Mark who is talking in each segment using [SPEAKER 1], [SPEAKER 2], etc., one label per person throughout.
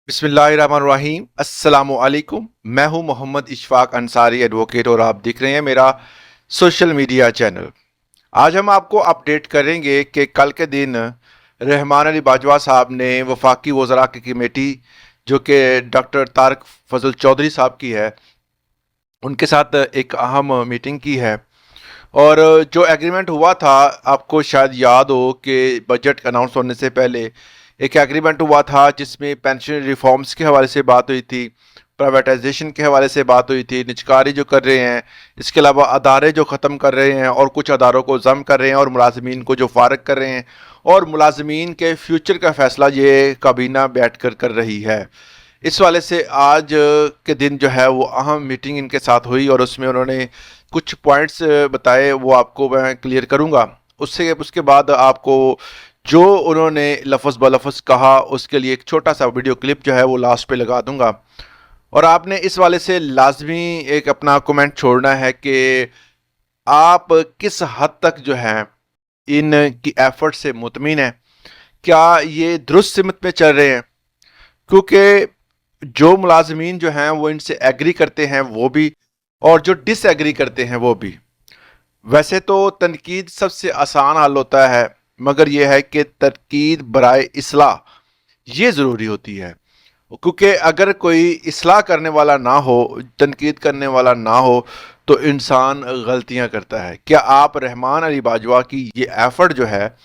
[SPEAKER 1] बिस्मिल्लाहिर्रहमानिर्रहीम अस्सलामुअलैकुम। मैं हूं मोहम्मद इशफाक अंसारी एडवोकेट और आप देख रहे हैं मेरा सोशल मीडिया चैनल। आज हम आपको अपडेट करेंगे कि कल के दिन रहमान अली बाजवा साहब ने वफाकी वज़रा की कमेटी जो कि डॉक्टर तारक फजल चौधरी साहब की है उनके साथ एक अहम मीटिंग की है। और जो एग्रीमेंट हुआ था, आपको शायद याद हो कि बजट अनाउंस होने से पहले एक एग्रीमेंट हुआ था जिसमें पेंशन रिफॉर्म्स के हवाले से बात हुई थी, प्राइवेटाइजेशन के हवाले से बात हुई थी, निजकारी जो कर रहे हैं, इसके अलावा अदारे जो ख़त्म कर रहे हैं और कुछ अदारों को ज़म कर रहे हैं और मुलाजमीन को जो फारग कर रहे हैं, और मुलाजमीन के फ्यूचर का फ़ैसला ये काबीना बैठ कर रही है। इस वाले से आज के दिन जो है वो अहम मीटिंग इनके साथ हुई और उसमें उन्होंने कुछ पॉइंट्स बताए, वो आपको मैं क्लियर करूंगा। उसके बाद आपको जो उन्होंने लफ्ज़ ब लफ्ज़ कहा उसके लिए एक छोटा सा वीडियो क्लिप जो है वो लास्ट पे लगा दूंगा। और आपने इस वाले से लाजमी एक अपना कमेंट छोड़ना है कि आप किस हद तक जो है इनकी एफर्ट से मुतमिन है, क्या ये दुरुस्त सिमत में चल रहे हैं। क्योंकि जो मुलाजमीन जो हैं वो इनसे एग्री करते हैं वो भी, और जो डिसएग्री करते हैं वो भी। वैसे तो तनकीद सबसे आसान हल होता है, मगर यह है कि तनकीद बराए इस्लाह ये ज़रूरी होती है। क्योंकि अगर कोई इस्लाह करने वाला ना हो, तनकीद करने वाला ना हो, तो इंसान गलतियां करता है। क्या आप रहमान अली बाजवा की ये एफर्ट जो है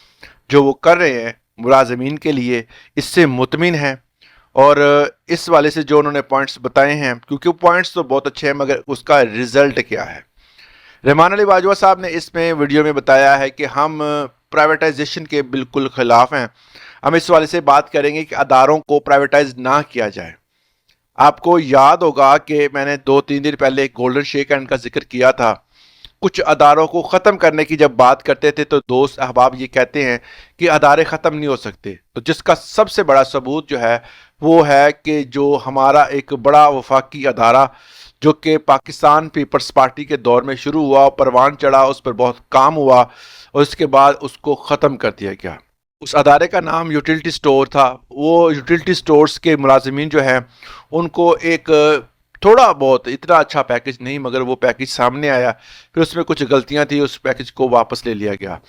[SPEAKER 1] जो वो कर रहे हैं मुलाजमीन के लिए, इससे मुतमिन हैं? और इस वाले से जो उन्होंने पॉइंट्स बताए हैं, क्योंकि पॉइंट्स तो बहुत अच्छे हैं मगर उसका रिजल्ट क्या है। रहमान अली बाजवा साहब ने इसमें वीडियो में बताया है कि हम प्राइवेटाइजेशन के बिल्कुल ख़िलाफ़ हैं। हम इस वाले से बात करेंगे कि अदारों को प्राइवेटाइज ना किया जाए। आपको याद होगा कि मैंने 2-3 दिन पहले गोल्डन शेक हैंड का जिक्र किया था। कुछ अदारों को ख़त्म करने की जब बात करते थे तो दोस्त अहबाब ये कहते हैं कि अदारे ख़त्म नहीं हो सकते। तो जिसका सबसे बड़ा सबूत जो है वो है कि जो हमारा एक बड़ा वफाकी अदारा जो कि पाकिस्तान पीपल्स पार्टी के दौर में शुरू हुआ, परवान चढ़ा, उस पर बहुत काम हुआ और उसके बाद उसको ख़त्म कर दिया गया। उस अदारे का नाम यूटिलिटी स्टोर था। वो यूटिलिटी स्टोर्स के मुलाजमीन जो हैं उनको एक थोड़ा बहुत, इतना अच्छा पैकेज नहीं मगर वो पैकेज सामने आया, फिर उसमें कुछ गलतियां थी, उस पैकेज को वापस ले लिया गया।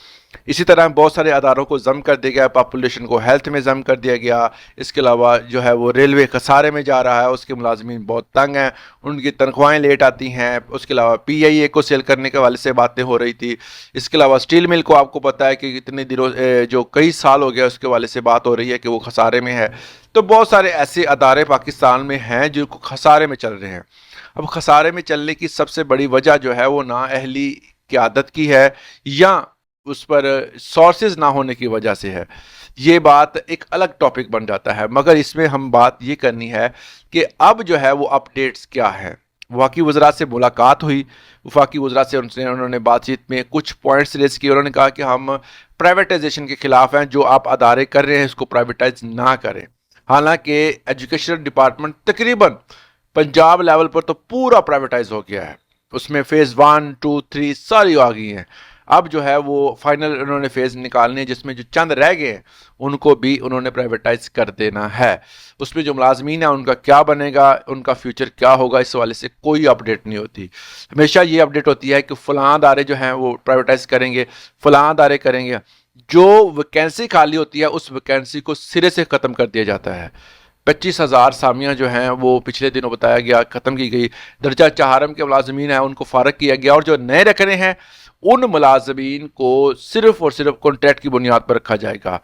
[SPEAKER 1] इसी तरह बहुत सारे अदारों को ज़म कर दिया गया, पॉपुलेशन को हेल्थ में ज़म कर दिया गया। इसके अलावा जो है वो रेलवे खसारे में जा रहा है, उसके मुलाजमीन बहुत तंग हैं, उनकी तनख्वाहें लेट आती हैं। उसके अलावा PIA को सेल करने के वाले से बातें हो रही थी। इसके अलावा स्टील मिल को आपको पता है कि इतने दिनों जो कई साल हो गया उसके वाले से बात हो रही है कि वो खसारे में है। तो बहुत सारे ऐसे अदारे पाकिस्तान में हैं जो खसारे में चल रहे हैं। अब खसारे में चलने की सबसे बड़ी वजह जो है वो नाअहली क़यादत की है या उस पर सोर्सेज ना होने की वजह से है। ये बात एक अलग टॉपिक बन जाता है, मगर इसमें हम बात ये करनी है कि अब जो है वो अपडेट्स क्या है। वफाकी वज़रा से मुलाकात हुई, वफाकी वज़रा से उन्होंने बातचीत में कुछ पॉइंट्स रेज किए। उन्होंने कहा कि हम प्राइवेटाइजेशन के ख़िलाफ़ हैं, जो आप अदारे कर रहे हैं इसको प्राइवेटाइज ना करें। हालांकि एजुकेशन डिपार्टमेंट तकरीबन पंजाब लेवल पर तो पूरा प्राइवेटाइज हो गया है, उसमें फ़ेज़ 1, 2, 3 सारी आ गई हैं। अब जो है वो फाइनल उन्होंने फेज़ निकालने हैं जिसमें जो चंद रह गए हैं उनको भी उन्होंने प्राइवेटाइज कर देना है। उसमें जो मुलाजमीन है उनका क्या बनेगा, उनका फ्यूचर क्या होगा, इस वाले से कोई अपडेट नहीं होती। हमेशा ये अपडेट होती है कि फ़लाँ अदारे जो हैं वो प्राइवेटाइज करेंगे, फ़लाँ अदारे करेंगे। जो वैकेंसी खाली होती है उस वैकेंसी को सिरे से ख़त्म कर दिया जाता है। 25,000 सामियाँ जो हैं वो पिछले दिनों बताया गया ख़त्म की गई। दर्जा चहारम के मुलाजमीन हैं उनको फ़ारग किया गया और जो नए रखने हैं उन मुलाजमीन को सिर्फ़ और सिर्फ कॉन्ट्रैक्ट की बुनियाद पर रखा जाएगा।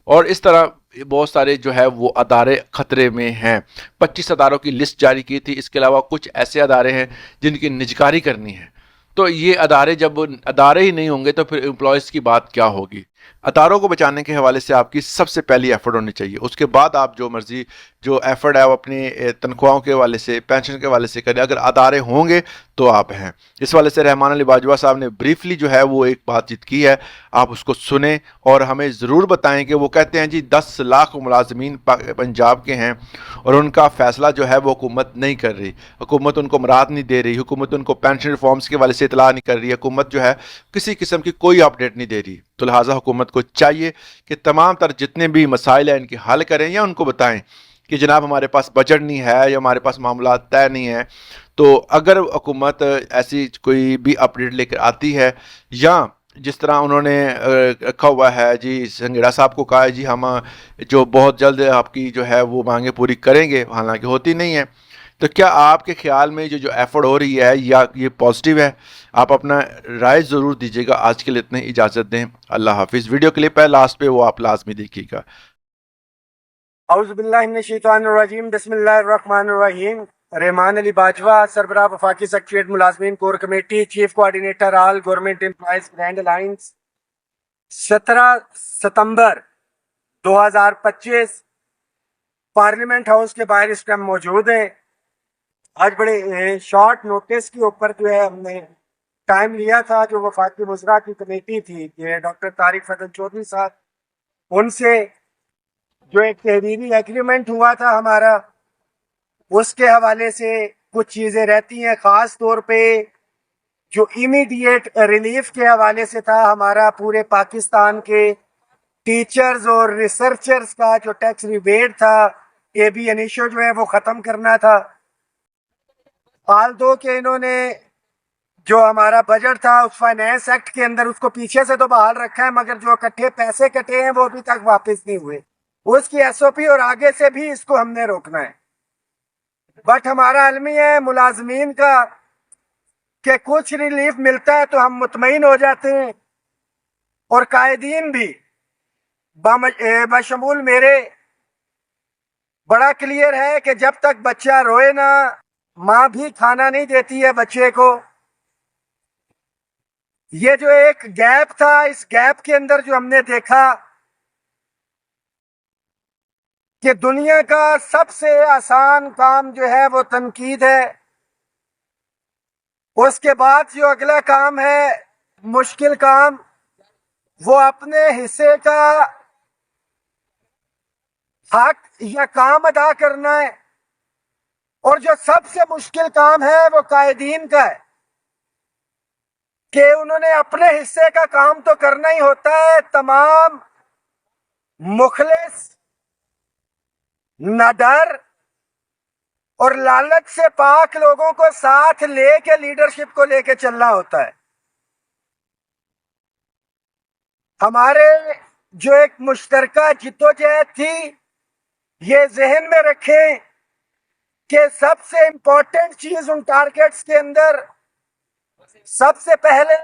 [SPEAKER 1] और इस तरह बहुत सारे जो है वो अदारे ख़तरे में हैं। 25 अदारों की लिस्ट जारी की थी। इसके अलावा कुछ ऐसे अदारे हैं जिनकी निजकारी करनी है। तो ये अदारे जब अदारे ही नहीं होंगे तो फिर एम्प्लॉयज़ की बात क्या होगी। अदारों को बचाने के हवाले से आपकी सबसे पहली एफर्ट होनी चाहिए। उसके बाद आप जो मर्जी जो एफर्ट है वो अपनी तनख्वाहों के हवाले से, पेंशन के हवाले से करें। अगर अदारे होंगे तो आप हैं। इस वाले से रहमान अली बाजवा साहब ने ब्रीफली जो है वो एक बातचीत की है, आप उसको सुने और हमें ज़रूर बताएं कि वो कहते हैं जी 10 लाख मुलाजमीन पंजाब के हैं और उनका फ़ैसला जो है वो हुकूमत नहीं कर रही, हुकूमत उनको मराद नहीं दे रही, हुकूमत उनको पेंशन रिफॉर्म्स के वाले से इतला नहीं कर रही है, हुकूमत जो है किसी किस्म की कोई अपडेट नहीं दे रही। तो लिहाजा हुकूमत को चाहिए कि तमाम तर जितने भी मसाइल हैं इनके हल करें या उनको बताएं کہ جناب ہمارے پاس بجٹ نہیں ہے یا ہمارے پاس معاملات طے نہیں ہیں. تو اگر حکومت ایسی کوئی بھی اپڈیٹ لے کر آتی ہے یا جس طرح انہوں نے رکھا ہوا ہے جی سنگیڑا صاحب کو کہا ہے جی ہم جو بہت جلد آپ کی جو ہے وہ مانگیں پوری کریں گے، حالانکہ ہوتی نہیں ہے، تو کیا آپ کے خیال میں جو ایفرٹ ہو رہی ہے یا یہ پازیٹیو ہے؟ آپ اپنا رائے ضرور دیجیے گا. آج کے لیے اتنے اجازت دیں. اللہ حافظ. ویڈیو کلپ ہے لاسٹ پہ، وہ آپ لازمی دیکھیے گا.
[SPEAKER 2] اعوذ باللہ من الشیطان الرجیم، بسم اللہ الرحمن الرحیم. رحمان علی باجوہ، سربراہ وفاقی سیکریٹریٹ ملازمین کور کمیٹی، چیف کوآرڈینیٹر آل گورنمنٹ امپلائیز گرینڈ الائنس. 17 ستمبر 2025 پارلیمنٹ ہاؤس کے باہر اس ٹائم موجود ہیں. آج بڑے شارٹ نوٹس کے اوپر جو ہے ہم نے ٹائم لیا تھا. جو وفاقی وزراء کی کمیٹی تھی کہ ڈاکٹر طارق فضل چودھری صاحب، ان سے جو ایک تحریری ایگریمنٹ ہوا تھا ہمارا، اس کے حوالے سے کچھ چیزیں رہتی ہیں. خاص طور پہ جو امیڈیٹ ریلیف کے حوالے سے تھا ہمارا، پورے پاکستان کے ٹیچرز اور ریسرچرز کا جو ٹیکس ریبیٹ تھا، اے بی انیشو جو ہے وہ ختم کرنا تھا. آل دو کہ انہوں نے جو ہمارا بجٹ تھا اس فائنینس ایکٹ کے اندر اس کو پیچھے سے تو بحال رکھا ہے، مگر جو اکٹھے پیسے کٹے ہیں وہ ابھی تک واپس نہیں ہوئے. اس کی ایس او پی اور آگے سے بھی اس کو ہم نے روکنا ہے. بٹ ہمارا علمی ہے ملازمین کا کہ کچھ ریلیف ملتا ہے تو ہم مطمئن ہو جاتے ہیں، اور قائدین بھی بشمول میرے بڑا کلیئر ہے کہ جب تک بچہ روئے نا، ماں بھی کھانا نہیں دیتی ہے بچے کو. یہ جو ایک گیپ تھا، اس گیپ کے اندر جو ہم نے دیکھا کہ دنیا کا سب سے آسان کام جو ہے وہ تنقید ہے، اس کے بعد جو اگلا کام ہے مشکل کام، وہ اپنے حصے کا حق یا کام ادا کرنا ہے. اور جو سب سے مشکل کام ہے وہ قائدین کا ہے کہ انہوں نے اپنے حصے کا کام تو کرنا ہی ہوتا ہے. تمام مخلص، نڈر اور لالچ سے پاک لوگوں کو ساتھ لے کے لیڈرشپ کو لے کے چلنا ہوتا ہے. ہمارے جو ایک مشترکہ جدوجہد تھی، یہ ذہن میں رکھیں کہ سب سے امپورٹنٹ چیز ان ٹارگیٹس کے اندر سب سے پہلے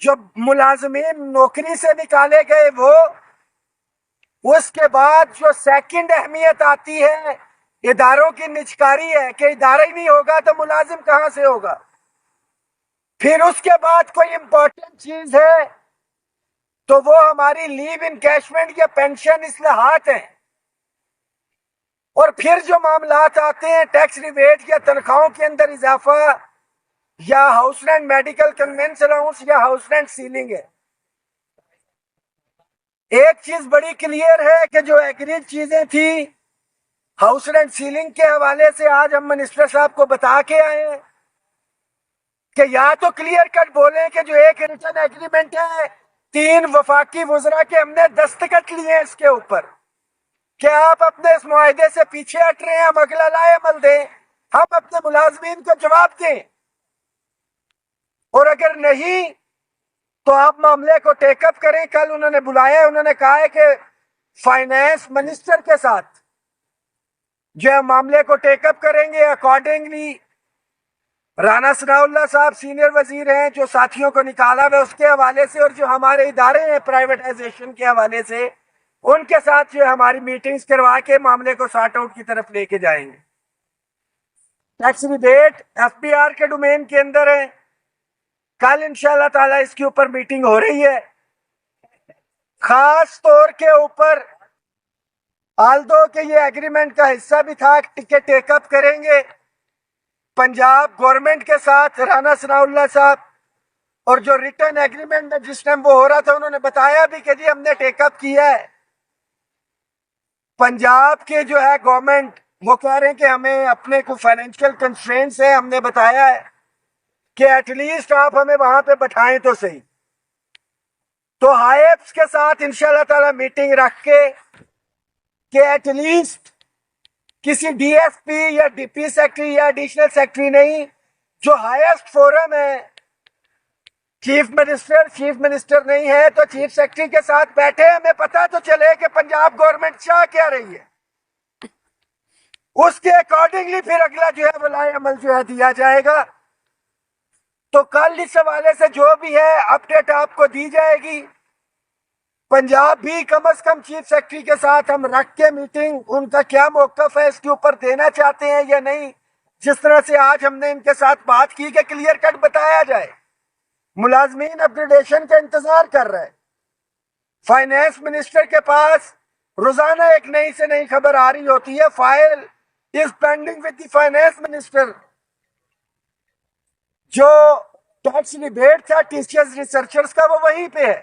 [SPEAKER 2] جو ملازمین نوکری سے نکالے گئے وہ، اس کے بعد جو سیکنڈ اہمیت آتی ہے اداروں کی نجکاری ہے کہ ادارہ ہی نہیں ہوگا تو ملازم کہاں سے ہوگا. پھر اس کے بعد کوئی امپورٹنٹ چیز ہے تو وہ ہماری لیو انکیشمنٹ یا پینشن اصلاحات ہیں. اور پھر جو معاملات آتے ہیں ٹیکس ریبیٹ یا تنخواہوں کے اندر اضافہ یا house rent medical conveyance allowance یا ہاؤس رینٹ سیلنگ ہے. ایک چیز بڑی کلیئر ہے کہ جو ایگریڈ چیزیں تھی ہاؤس رینٹ سیلنگ کے حوالے سے آج ہم منسٹر صاحب کو بتا کے آئے ہیں کہ یا تو کلیئر کٹ بولیں کہ جو ایک ریٹن ایگریمنٹ ہے 3 وفاقی وزراء کے ہم نے دستخط لیے ہیں اس کے اوپر، کہ آپ اپنے اس معاہدے سے پیچھے ہٹ رہے ہیں، ہم اگلا لائے عمل دیں، ہم اپنے ملازمین کو جواب دیں. اور اگر نہیں تو آپ معاملے کو ٹیک اپ کریں. کل انہوں نے بلایا، انہوں نے کہا ہے کہ فائنینس منسٹر کے ساتھ جو ہے معاملے کو ٹیک اپ کریں گے. اکارڈنگلی رانا ثناء اللہ صاحب سینئر وزیر ہیں جو ساتھیوں کو نکالا ہوا اس کے حوالے سے، اور جو ہمارے ادارے ہیں پرائیویٹائزیشن کے حوالے سے ان کے ساتھ جو ہماری میٹنگز کروا کے معاملے کو سارٹ آؤٹ کی طرف لے کے جائیں گے. Tax rebate F B R کے ڈومین کے اندر ہے. کل انشاءاللہ تعالی اس کے اوپر میٹنگ ہو رہی ہے. خاص طور کے اوپر آلدو کہ یہ ایگریمنٹ کا حصہ بھی تھا کہ ٹیک اپ کریں گے پنجاب گورنمنٹ کے ساتھ رانا ثناء اللہ صاحب، اور جو ریٹن ایگریمنٹ جس ٹائم وہ ہو رہا تھا انہوں نے بتایا بھی کہ جی ہم نے ٹیک اپ کیا ہے. پنجاب کے جو ہے گورنمنٹ وہ کہہ رہے ہیں کہ ہمیں اپنے کو فائنینشیل کنسٹرینٹس ہیں، ہم نے بتایا ہے کہ ایٹ لیسٹ آپ ہمیں وہاں پہ بٹھائیں تو صحیح. تو ہائیپس کے ساتھ انشاءاللہ تعالی میٹنگ رکھ کے کہ ایٹ لیسٹ किसी डीएसपी या डिप्टी सेक्रेटरी या एडिशनल सेक्रेटरी नहीं, जो हाईएस्ट फोरम है चीफ मिनिस्टर नहीं है तो चीफ सेक्रेटरी के साथ बैठे, हमें पता तो चले कि पंजाब गवर्नमेंट चाह क्या रही है, उसके अकॉर्डिंगली फिर अगला जो है वलाए अमल जो है दिया जाएगा। तो कल इस हवाले से जो भी है अपडेट आपको दी जाएगी। पंजाब भी कम से कम चीफ सेक्रेटरी के साथ हम रख के मीटिंग, उनका क्या मौकफ है इसके ऊपर देना चाहते हैं या नहीं, जिस तरह से आज हमने इनके साथ बात की कि क्लियर कट बताया जाए। मुलाजमीन अपग्रेडेशन का इंतजार कर रहे हैं। फाइनेंस मिनिस्टर के पास रोजाना एक नई से नई खबर आ रही होती है। File is pending with the finance minister. जो टैक्स रिबेट था टीचर्स रिसर्चर्स का वो वहीं पे है।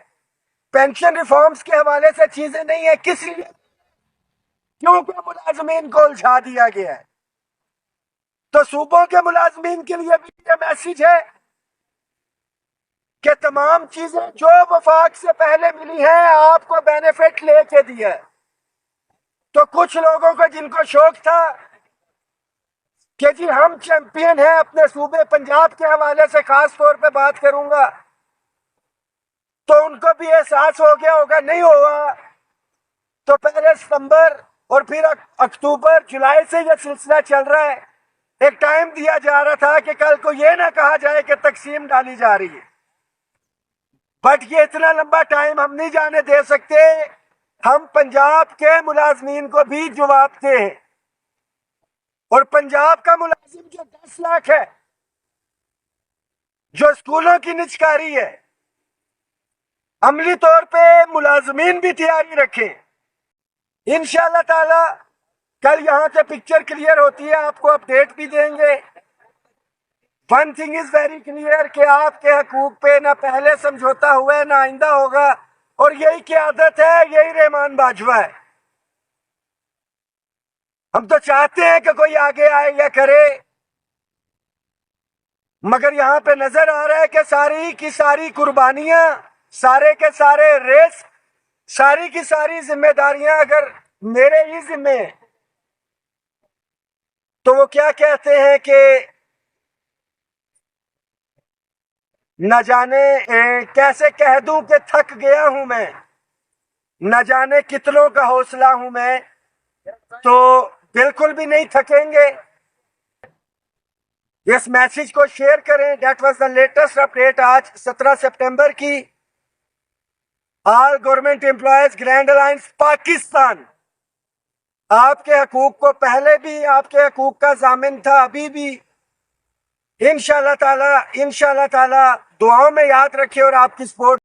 [SPEAKER 2] पेंशन रिफॉर्म्स के हवाले से चीजें नहीं है, किस लिए, क्योंकि मुलाजमीन को उलझा दिया गया है। तो सूबों के मुलाजमीन के लिए भी ये मैसेज है कि तमाम चीजें जो वफाक से पहले मिली है आपको बेनिफिट लेके दिया है। तो कुछ लोगों को जिनको शौक था कि जी हम चैंपियन हैं अपने सूबे पंजाब के हवाले से खास तौर पे बात करूंगा, तो उनको भी एहसास हो गया होगा, नहीं हुआ तो पहले सितंबर और फिर अक्टूबर जुलाई से यह सिलसिला चल रहा है। एक टाइम दिया जा रहा था कि कल को यह ना कहा जाए कि तकसीम डाली जा रही है, बट ये इतना लंबा टाइम हम नहीं जाने दे सकते। हम पंजाब के मुलाजमीन को भी जवाब दें। और पंजाब का मुलाजिम जो 10 लाख है, जो स्कूलों की निजकारी है, अमली तौर पे मुलाजमीन भी तैयारी रखें। इंशाअल्लाह ताला कल यहां से पिक्चर क्लियर होती है, आपको अपडेट भी देंगे। One thing is very clear कि आपके हकूक पे ना पहले समझौता हुआ है ना आइंदा होगा, और यही की आदत है, यही रहमान बाजवा है। हम तो चाहते हैं कि कोई आगे आए या करे, मगर यहां पे नजर आ रहा है कि सारी की सारी कुर्बानियां, सारे के सारे रिस्क, सारी की सारी जिम्मेदारियां अगर मेरे ही जिम्मे, तो वो क्या कहते हैं कि न जाने कैसे कह दूं कि थक गया हूं मैं, न जाने कितनों का हौसला हूं मैं, तो बिल्कुल भी नहीं थकेंगे। इस मैसेज को शेयर करें। That was the latest update आज 17 सितंबर की। All government employees grand alliance Pakistan आपके हकूक को पहले भी आपके हकूक का जामिन था, अभी भी इंशाअल्लाह ताला दुआओं में याद रखे और आपकी सपोर्ट